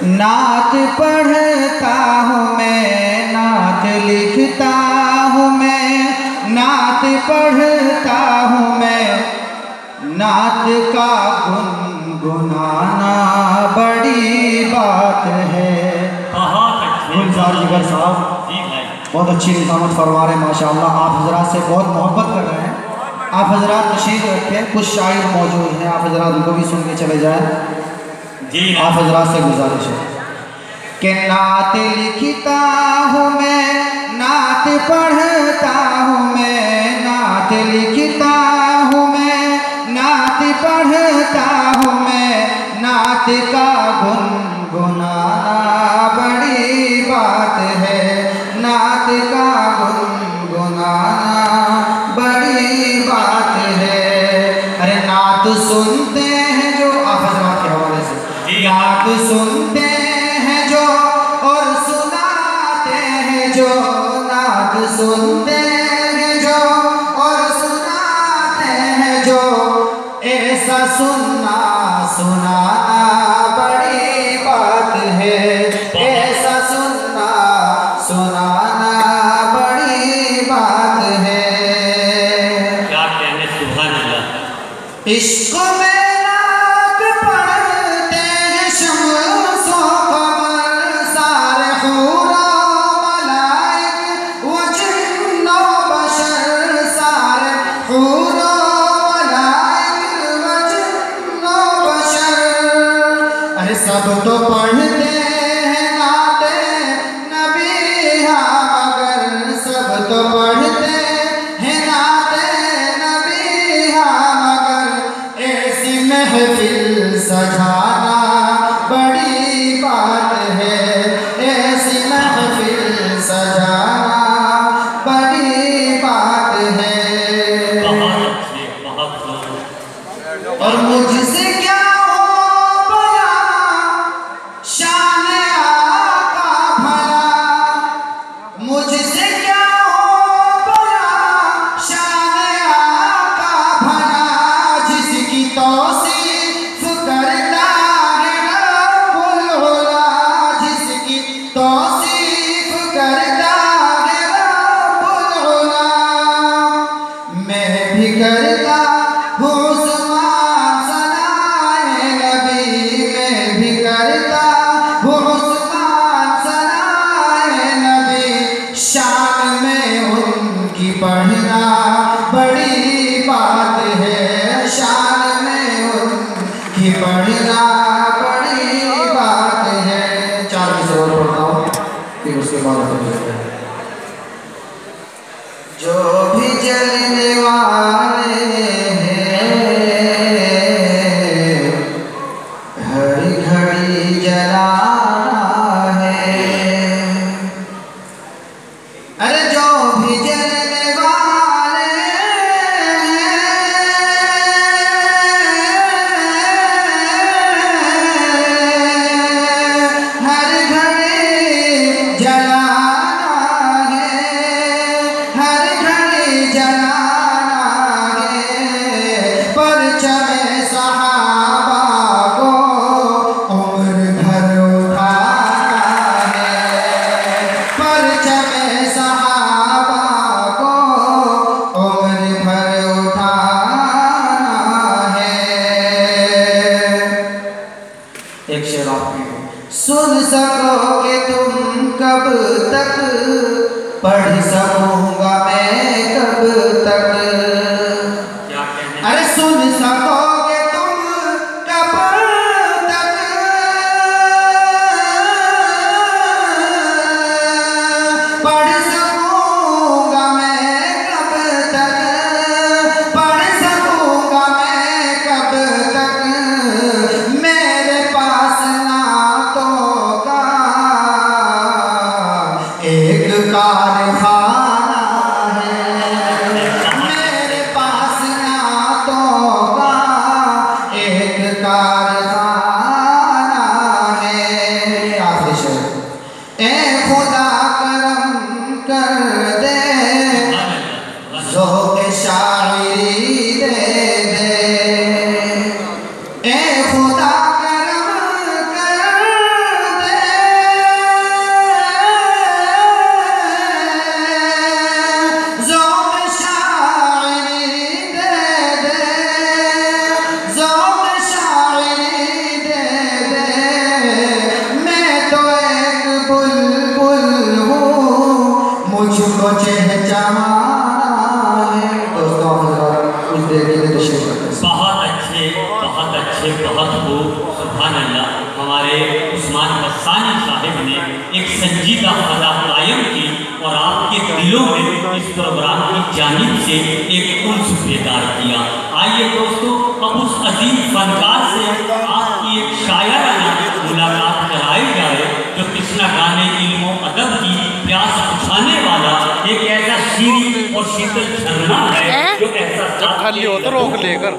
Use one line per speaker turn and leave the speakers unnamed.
नात पढ़ता हूँ मैं, नात लिखता हूँ मैं, नात पढ़ता हूँ मैं, नात का गुनगुनाना बड़ी बात है। गुलजार जिगर साहब बहुत अच्छी निज़ामत फरमा रहे हैं माशाअल्लाह। आप हजरात से बहुत मोहब्बत कर रहे हैं। आप हजरात तशरीफ रखें, कुछ शायर मौजूद हैं, आप हजरात उनको भी सुन के चले जाएं। आप हजरात से गुजारिश है कि नात लिखता हूँ मैं, नात पढ़ता हूँ मैं, नात लिखता हूँ मैं, नात पढ़ता हूँ मैं, नात का गुनगुनाना बड़ी बात है, नात का गुनगुनाना बड़ी बात है। अरे नात सुनते हैं जो, आप हजरात के हवाले से, नात सुनते हैं जो और सुनाते हैं जो, नात सुनते हैं जो और सुनाते हैं जो, ऐसा सुनना सुनाना बड़ी बात है, ऐसा सुनना सुनाना बड़ी बात है।
क्या कहने सुभान अल्लाह।
इश्क में रात पढ़ते हैं शम्सो कमर, सारे हूरा मलाइक व जिन्नो बशर, सारे हूरा मलाइक व जिन्नो बशर। अरे सब तो पढ़ते हैं नाते नबी हाँ, मगर सब तो पढ़ते हैं नाते नबी हाँ, मगर ऐसी महफिल सजाना बड़ी बात है, ऐसी महफिल सजाना बड़ी बात है। और मुझसे क्या हो बयां शान आका भला, मुझसे क्या हो बयां शान आका भला, जिसकी तौसीफ करता है रब्बुल उला, जिसकी तौसीफ करता है रब्बुल उला। मैं भी करता हूँ उस्मान सनाए नबी, मैं भी करता हूँ उस्मान सनाए नबी, शान में उनकी पढ़ना बड़ी बात है, शान में उनकी पढ़ना बड़ी बात है। 4 किसी और पढ़ता हूँ फिर उसके बाद जो भी जलने वाले हैं हर घड़ी जलाना है। अरे जो भी जलने वाले हैं हर घड़ी जलाना है, हर घड़ी जलाना है। परचम सहाबा को उम्र भर उठाना है, परचम सहाबा को उम्र भर उठाना है। एक शेर आपकी सुन सकोगे तुम कब तक, पढ़ सकूंगा मैं कब तक। अरे सुन सकोगे तुम कब तक, पढ़ सकूंगा मैं कब तक, पढ़ सकूंगा मैं कब तक। मेरे पास नातों का एक कारखाना है, मेरे सोचे है जमाना है। दोस्तों हजरात कुछ देर के लिए तशरीफ रखें।
बहुत अच्छे, बहुत खूब, सुभान अल्लाह। हमारे उस्मान बस्सानी साहिब ने एक संजीदा अदा कायम की और आपके दिलों में इस प्रोग्राम की जानिब से एक उल्स बेदार किया। आइए दोस्तों, अब उस अजीम फनकार से आपकी एक शायराना मुलाकात कराई जाए जो कृष्णा गाने इल्मो अदब की प्यास बुझाने वाला एक ऐसा शीरी और शीतल झरना है जो ऐसा
खाली हो तो रोक लेकर